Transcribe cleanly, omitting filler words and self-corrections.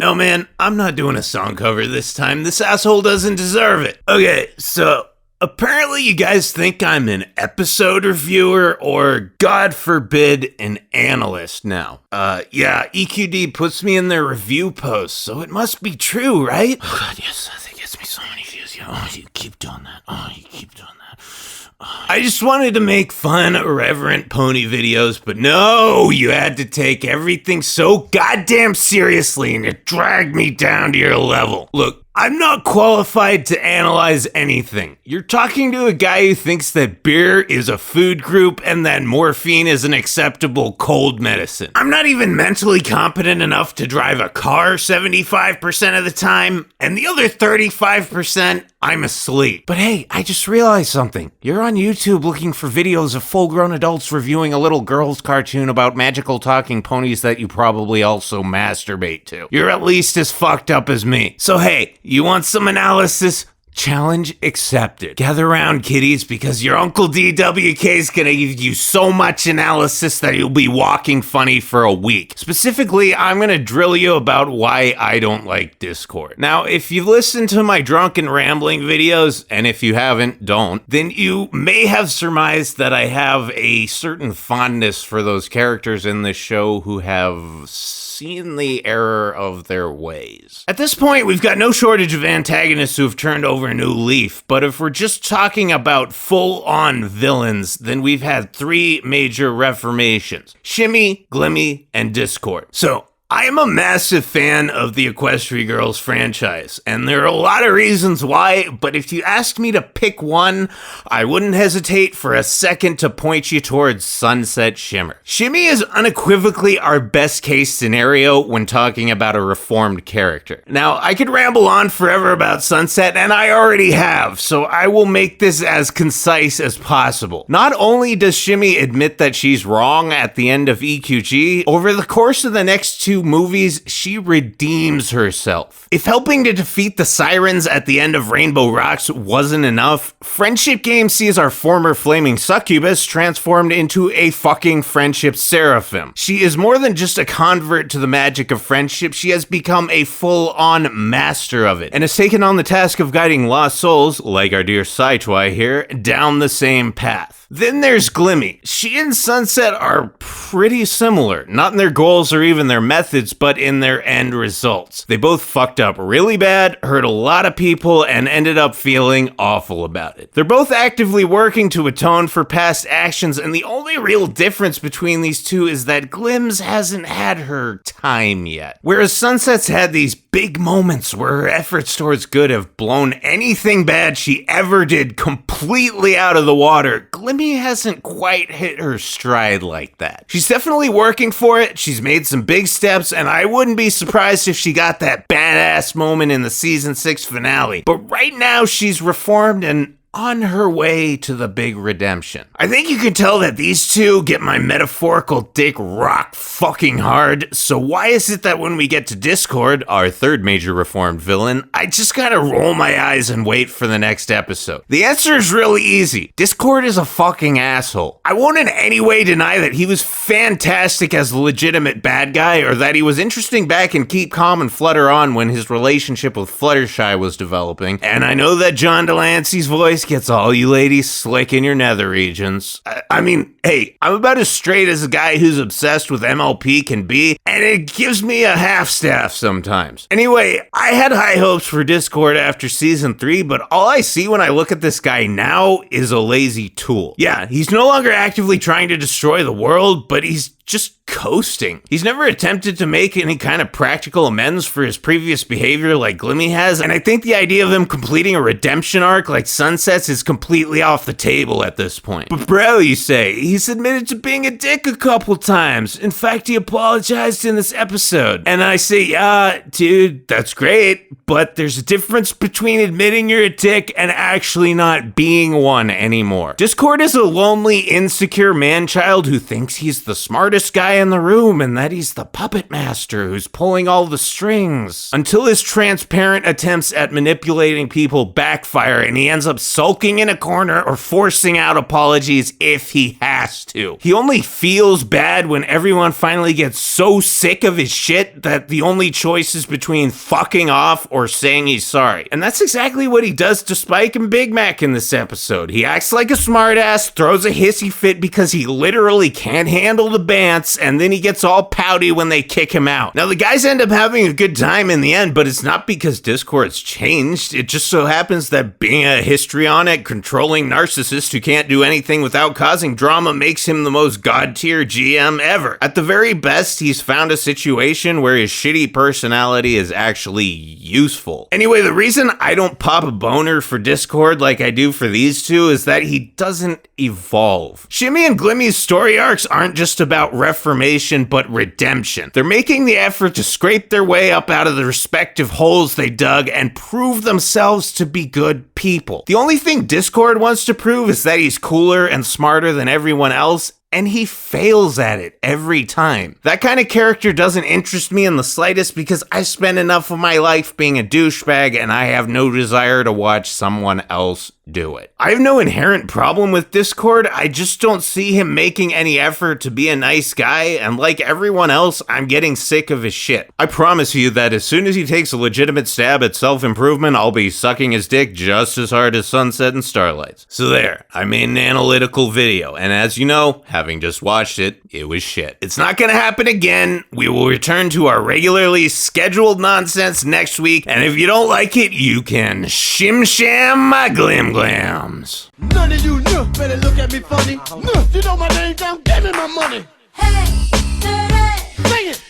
No man, I'm not doing a song cover this time. This asshole doesn't deserve it. Okay, so apparently you guys think I'm an episode reviewer or, God forbid, an analyst now. Yeah, EQD puts me in their review posts, so it must be true, right? Oh God, yes, that gets me so many views. You keep doing that. You keep doing that. I just wanted to make fun, irreverent pony videos, but no, you had to take everything so goddamn seriously and it dragged me down to your level. Look, I'm not qualified to analyze anything. You're talking to a guy who thinks that beer is a food group and that morphine is an acceptable cold medicine. I'm not even mentally competent enough to drive a car 75% of the time, and the other 35%, I'm asleep. But hey, I just realized something. You're on YouTube looking for videos of full-grown adults reviewing a little girl's cartoon about magical talking ponies that you probably also masturbate to. You're at least as fucked up as me. So hey, you want some analysis? Challenge accepted. Gather around, kiddies, because your Uncle DWK is gonna give you so much analysis that you'll be walking funny for a week. Specifically, I'm gonna drill you about why I don't like Discord. Now, if you've listened to my drunken rambling videos, and if you haven't, don't, then you may have surmised that I have a certain fondness for those characters in this show who have seen the error of their ways. At this point, we've got no shortage of antagonists who have turned over a new leaf, but if we're just talking about full-on villains, then we've had three major reformations: Shimmy, Glimmy, and Discord. So, I am a massive fan of the Equestria Girls franchise, and there are a lot of reasons why, but if you asked me to pick one, I wouldn't hesitate for a second to point you towards Sunset Shimmer. Shimmy is unequivocally our best case scenario when talking about a reformed character. Now, I could ramble on forever about Sunset, and I already have, so I will make this as concise as possible. Not only does Shimmy admit that she's wrong at the end of EQG, over the course of the next two movies, she redeems herself. If helping to defeat the sirens at the end of Rainbow Rocks wasn't enough, Friendship Game sees our former flaming succubus transformed into a fucking friendship seraphim. She is more than just a convert to the magic of friendship, she has become a full-on master of it, and has taken on the task of guiding lost souls, like our dear Saitwai here, down the same path. Then there's Glimmy. She and Sunset are pretty similar, not in their goals or even their methods, but in their end results. They both fucked up really bad, hurt a lot of people, and ended up feeling awful about it. They're both actively working to atone for past actions, and the only real difference between these two is that Glims hasn't had her time yet. Whereas Sunset's had these big moments where her efforts towards good have blown anything bad she ever did completely out of the water, Glimmy hasn't quite hit her stride like that. She's definitely working for it, she's made some big steps, and I wouldn't be surprised if she got that badass moment in the season 6 finale. But right now, she's reformed and on her way to the big redemption. I think you can tell that these two get my metaphorical dick rock fucking hard, so why is it that when we get to Discord, our third major reformed villain, I just gotta roll my eyes and wait for the next episode? The answer is really easy. Discord is a fucking asshole. I won't in any way deny that he was fantastic as a legitimate bad guy, or that he was interesting back in Keep Calm and Flutter On when his relationship with Fluttershy was developing, and I know that John Delancey's voice gets all you ladies slick in your nether regions. I mean, hey, I'm about as straight as a guy who's obsessed with MLP can be, and it gives me a half-staff sometimes. Anyway, I had high hopes for Discord after season 3, but all I see when I look at this guy now is a lazy tool. Yeah, he's no longer actively trying to destroy the world, but he's just coasting. He's never attempted to make any kind of practical amends for his previous behavior like Glimmy has, and I think the idea of him completing a redemption arc like Sunset's is completely off the table at this point. But bro, you say, he's admitted to being a dick a couple times. In fact, he apologized in this episode. And I say, yeah, dude, that's great, but there's a difference between admitting you're a dick and actually not being one anymore. Discord is a lonely, insecure man-child who thinks he's the smartest smartest guy in the room and that he's the puppet master who's pulling all the strings. Until his transparent attempts at manipulating people backfire and he ends up sulking in a corner or forcing out apologies if he has to. He only feels bad when everyone finally gets so sick of his shit that the only choice is between fucking off or saying he's sorry. And that's exactly what he does to Spike and Big Mac in this episode. He acts like a smartass, throws a hissy fit because he literally can't handle the bants, and then he gets all pouty when they kick him out. Now the guys end up having a good time in the end, but it's not because Discord's changed. It just so happens that being a histrionic, controlling narcissist who can't do anything without causing drama makes him the most god-tier GM ever. At the very best, he's found a situation where his shitty personality is actually useful. Anyway, the reason I don't pop a boner for Discord like I do for these two is that he doesn't evolve. Shimmy and Glimmy's story arcs aren't just about reformation, but redemption. They're making the effort to scrape their way up out of the respective holes they dug and prove themselves to be good people. The only thing Discord wants to prove is that he's cooler and smarter than everyone else, and he fails at it every time. That kind of character doesn't interest me in the slightest because I spent enough of my life being a douchebag and I have no desire to watch someone else do it. I have no inherent problem with Discord, I just don't see him making any effort to be a nice guy, and like everyone else, I'm getting sick of his shit. I promise you that as soon as he takes a legitimate stab at self-improvement, I'll be sucking his dick just as hard as Sunset and Starlights. So there, I made an analytical video, and as you know, having just watched it, it was shit. It's not gonna happen again. We will return to our regularly scheduled nonsense next week, and if you don't like it, you can shim my glim glams. None of you better look at me funny. You know my name down, give me my money. Hey, hey, Sing it.